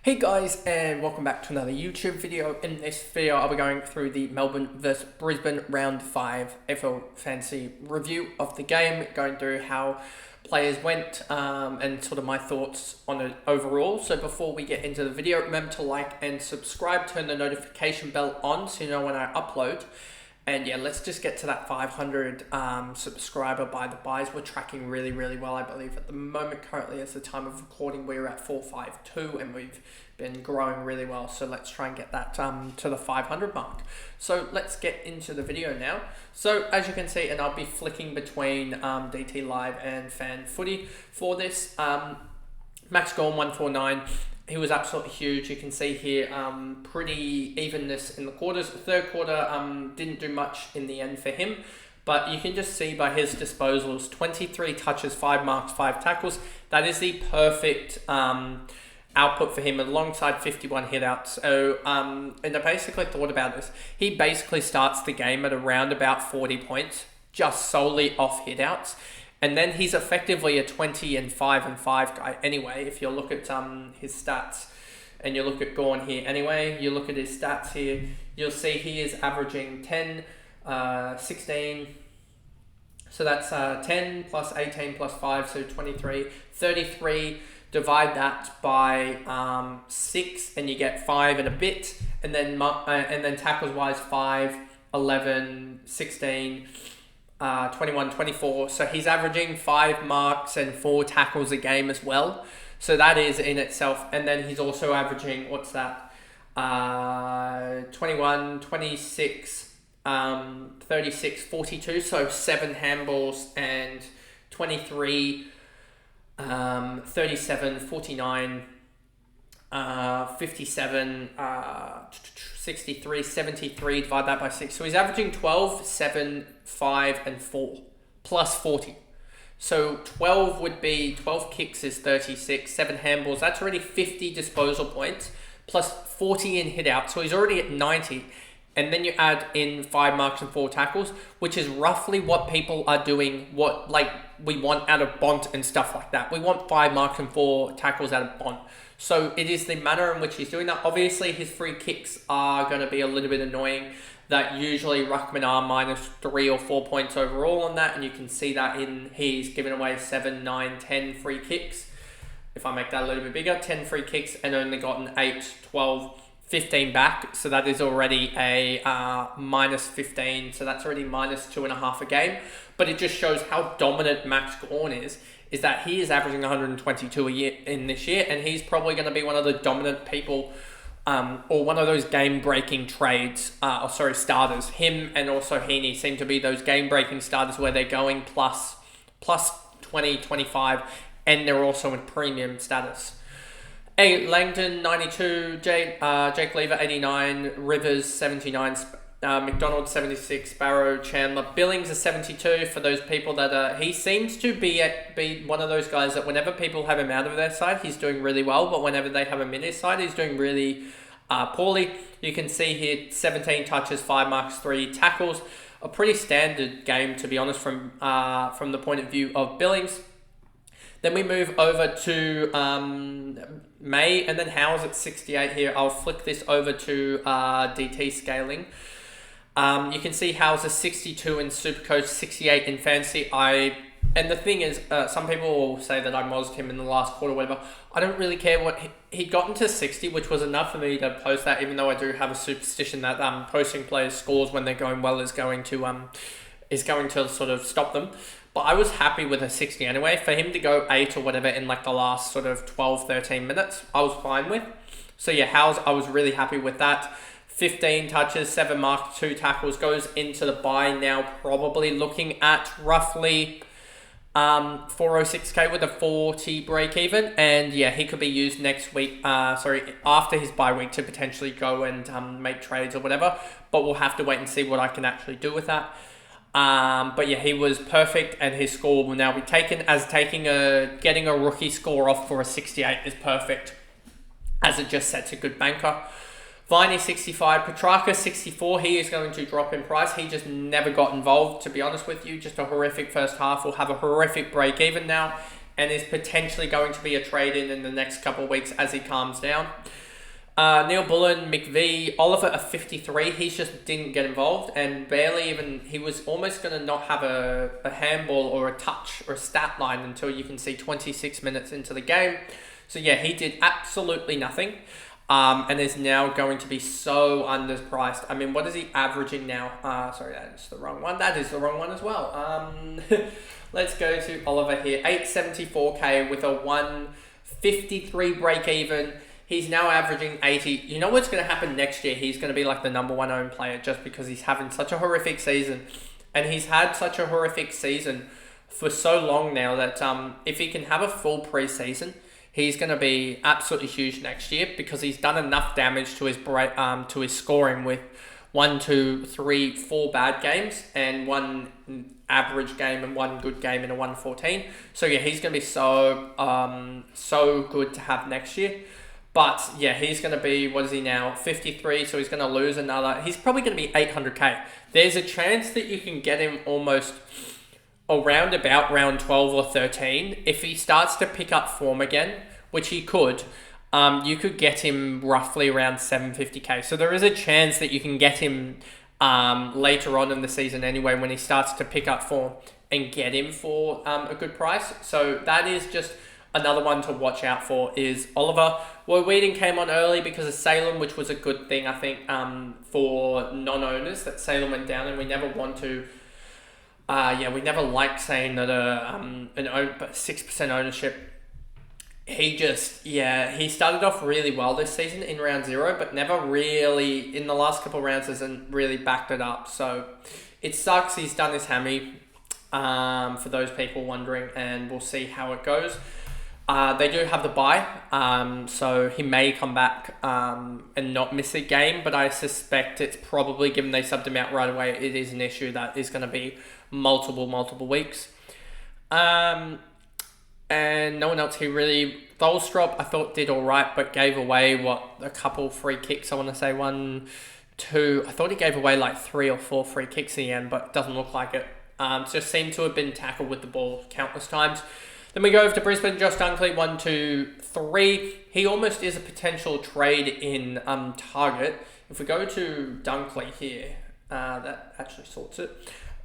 Hey guys, and welcome back to another YouTube video. In this video, I'll be going through the Melbourne vs Brisbane Round 5 AFL Fantasy review of the game, going through how players went and sort of my thoughts on it overall. So before we get into the video, remember to like and subscribe, turn the notification bell on so you know when I upload. And yeah, let's just get to that 500 subscriber by the buys. We're tracking really, really well, I believe. At the moment, currently, as the time of recording, we're at 452, and we've been growing really well. So let's try and get that to the 500 mark. So let's get into the video now. So as you can see, and I'll be flicking between DT Live and Fan Footy for this. Max Gorn 149. He was absolutely huge. You can see here pretty evenness in the quarters. The third quarter didn't do much in the end for him, but you can just see by his disposals, 23 touches, 5 marks, 5 tackles. That is the perfect output for him alongside 51 hitouts. So, and I basically thought about this. He basically starts the game at around about 40 points, just solely off hitouts. And then he's effectively a 20 and 5 guy anyway. If you look at his stats and you look at Gorn here anyway, you look at his stats here, you'll see he is averaging 10, 16. So that's 10 plus 18 plus 5, so 23, 33. Divide that by 6 and you get 5 and a bit. And then tackles wise 5, 11, 16. 21, 24. So he's averaging 5 marks and 4 tackles a game as well. So that is in itself. And then he's also averaging, 21, 26, 36, 42. So 7 handballs and 23, 37, 49, 57, 63, 73, divide that by 6. So he's averaging 12, 7, 5, and 4, plus 40. So 12 would be, 12 kicks is 36, 7 handballs, that's already 50 disposal points, plus 40 in hit out. So he's already at 90. And then you add in 5 marks and 4 tackles, which is roughly what people are doing, what like we want out of Bont and stuff like that. We want 5 marks and 4 tackles out of Bont. So it is the manner in which he's doing that. Obviously, his free kicks are going to be a little bit annoying. That usually Ruckman are minus 3 or 4 points overall on that. And you can see that in he's given away 7, 9, 10 free kicks. If I make that a little bit bigger, 10 free kicks and only gotten 8, 12, 15 back. So that is already a minus 15. So that's already minus 2.5 a game. But it just shows how dominant Max Gorn is that he is averaging 122 a year in this year, and he's probably going to be one of the dominant people, or one of those game-breaking trades, starters. Him and also Heaney seem to be those game-breaking starters where they're going plus 20, 25, and they're also in premium status. Langdon, 92, Jake Lever, 89, Rivers, 79, McDonald 76, Barrow, Chandler, Billings is 72. For those people that he seems to be one of those guys that whenever people have him out of their side, he's doing really well, but whenever they have him in his side, he's doing really poorly. You can see here 17 touches, 5 marks, 3 tackles. A pretty standard game, to be honest, from the point of view of Billings. Then we move over to May, and then Howes at 68 here. I'll flick this over to DT scaling. You can see Howes is 62 in Supercoach, 68 in Fantasy. And the thing is, some people will say that I mozzed him in the last quarter, whatever. I don't really care what he'd gotten to 60, which was enough for me to post that. Even though I do have a superstition that posting players' scores when they're going well is going to sort of stop them. But I was happy with a 60 anyway. For him to go 8 or whatever in like the last sort of 12, 13 minutes, I was fine with. So yeah, Howes, I was really happy with that. 15 touches, 7 marks, 2 tackles, goes into the bye now, probably looking at roughly 406k with a 40 break even. And yeah, he could be used next week, after his bye week to potentially go and make trades or whatever. But we'll have to wait and see what I can actually do with that. But yeah, he was perfect, and his score will now be taken as getting a rookie score off for a 68 is perfect, as it just sets a good banker. Viney 65, Petrarca 64. He is going to drop in price. He just never got involved, to be honest with you. Just a horrific first half. We'll have a horrific break even now. and is potentially going to be a trade in the next couple of weeks as he calms down. Neil Bullen, McVee, Oliver at 53. He just didn't get involved and barely even. He was almost going to not have a handball or a touch or a stat line until you can see 26 minutes into the game. So yeah, he did absolutely nothing. And is now going to be so underpriced. I mean, what is he averaging now? Sorry, that is the wrong one. That is the wrong one as well. Let's go to Oliver here. 874k with a 153 break even. He's now averaging 80. You know what's going to happen next year? He's going to be like the number one owned player just because he's having such a horrific season. And he's had such a horrific season for so long now that if he can have a full preseason, he's going to be absolutely huge next year because he's done enough damage to his scoring with 1, 2, 3, 4 bad games and 1 average game and 1 good game in a 114. So yeah, he's going to be so good to have next year. But yeah, he's going to be, what is he now? 53, so he's going to lose another. He's probably going to be 800k. There's a chance that you can get him almost around about round 12 or 13. If he starts to pick up form again, which he could, you could get him roughly around 750k. So there is a chance that you can get him later on in the season anyway when he starts to pick up form and get him for a good price. So that is just another one to watch out for is Oliver. Well, Whedon came on early because of Salem, which was a good thing, I think, for non-owners, that Salem went down, and we never want to... we never like saying that 6% ownership. He started off really well this season in round 0, but never really, in the last couple of rounds, hasn't really backed it up. So it sucks. He's done his hammy, for those people wondering, and we'll see how it goes. They do have the bye, so he may come back and not miss a game, but I suspect it's probably, given they subbed him out right away, it is an issue that is going to be multiple weeks. And no one else he really... Tholstrup, I thought, did all right, but gave away, a couple free kicks. I want to say 1, 2... I thought he gave away like 3 or 4 free kicks in the end, but doesn't look like it. Just seemed to have been tackled with the ball countless times. Then we go over to Brisbane. Josh Dunkley, 1, 2, 3. He almost is a potential trade in target. If we go to Dunkley here, that actually sorts it.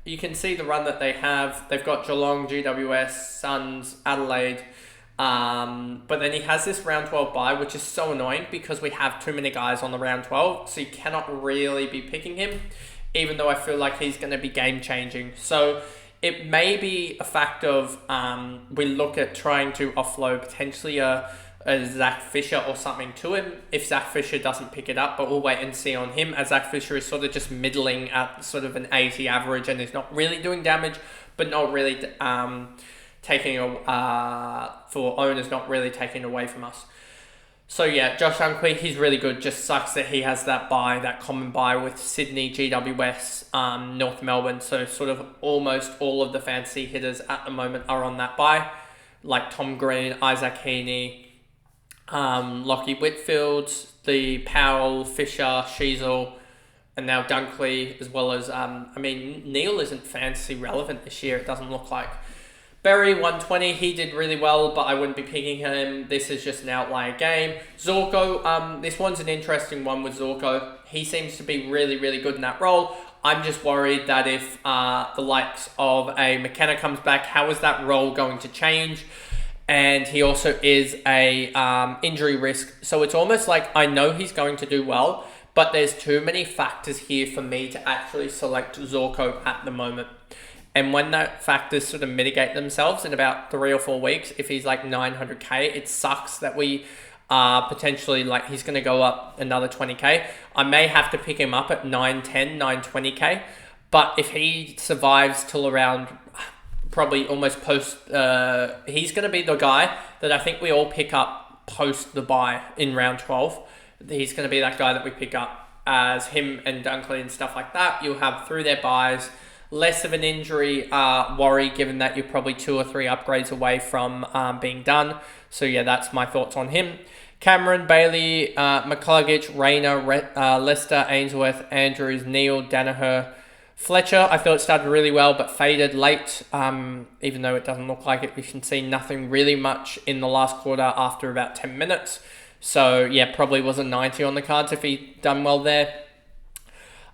You can see the run that they have. They've got Geelong, GWS, Suns, Adelaide. But then he has this round 12 bye, which is so annoying because we have too many guys on the round 12. So you cannot really be picking him, even though I feel like he's going to be game changing. So it may be a fact of we look at trying to offload potentially a Zach Fisher or something to him if Zach Fisher doesn't pick it up, but we'll wait and see on him, as Zach Fisher is sort of just middling at sort of an 80 average and is not really doing damage, but not really taking for owners, not really taking away from us. So yeah, Josh Dunkley, he's really good. Just sucks that he has that bye, that common bye with Sydney, GWS, North Melbourne. So sort of almost all of the fantasy hitters at the moment are on that bye, like Tom Green, Isaac Heaney, Lockie Whitfield, the Powell, Fisher, Sheasel, and now Dunkley, as well as, Neil isn't fantasy relevant this year, it doesn't look like. Berry, 120, he did really well, but I wouldn't be picking him. This is just an outlier game. Zorko, this one's an interesting one with Zorko. He seems to be really, really good in that role. I'm just worried that if the likes of a McKenna comes back, how is that role going to change? And he also is a injury risk. So it's almost like I know he's going to do well, but there's too many factors here for me to actually select Zorko at the moment. And when that factors sort of mitigate themselves in about 3 or 4 weeks, if he's like 900k, it sucks that we potentially, like, he's going to go up another 20k. I may have to pick him up at 910, 920k. But if he survives till around probably almost post, he's going to be the guy that I think we all pick up post the bye in round 12. He's going to be that guy that we pick up as him and Dunkley and stuff like that. You'll have through their buys. Less of an injury worry, given that you're probably 2 or 3 upgrades away from being done. So yeah, that's my thoughts on him. Cameron, Bailey, McCluggage, Rayner, Lester, Ainsworth, Andrews, Neil, Danaher, Fletcher, I thought started really well, but faded late. Even though it doesn't look like it, we can see nothing really much in the last quarter after about 10 minutes. So yeah, probably was a 90 on the cards if he done well there.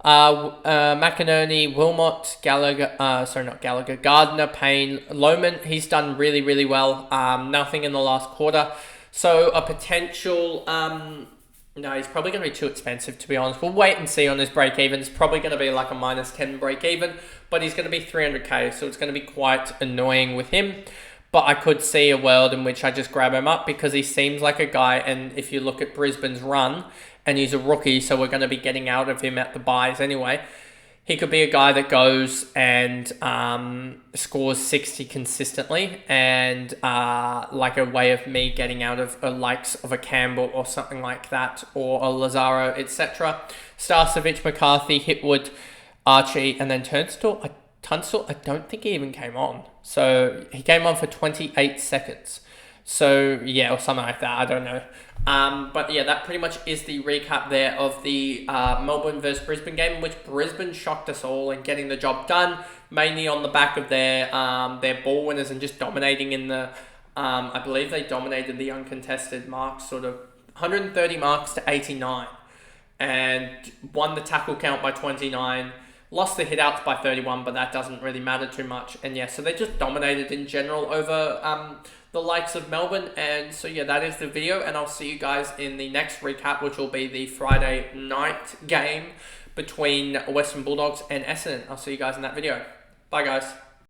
McInerney, Wilmot, Gallagher, not Gallagher, Gardner, Payne, Lohman, he's done really, really well. Nothing in the last quarter. So a potential, no, he's probably going to be too expensive, to be honest. We'll wait and see on his break-even. It's probably going to be like a -10 break-even, but he's going to be 300k, so it's going to be quite annoying with him. But I could see a world in which I just grab him up because he seems like a guy, and if you look at Brisbane's run, and he's a rookie, so we're going to be getting out of him at the buys anyway. He could be a guy that goes and scores 60 consistently, and like a way of me getting out of a likes of a Campbell or something like that, or a Lazaro, etc. Starcevic, McCarthy, Hitwood, Archie, and then Tunstall. I don't think he even came on. So he came on for 28 seconds. So yeah, or something like that. I don't know. But yeah, that pretty much is the recap there of the Melbourne versus Brisbane game, in which Brisbane shocked us all and getting the job done, mainly on the back of their ball winners and just dominating in the. I believe they dominated the uncontested marks, sort of 130 marks to 89, and won the tackle count by 29. Lost the hit-outs by 31, but that doesn't really matter too much. And yeah, so they just dominated in general over the likes of Melbourne. And so yeah, that is the video. And I'll see you guys in the next recap, which will be the Friday night game between Western Bulldogs and Essendon. I'll see you guys in that video. Bye, guys.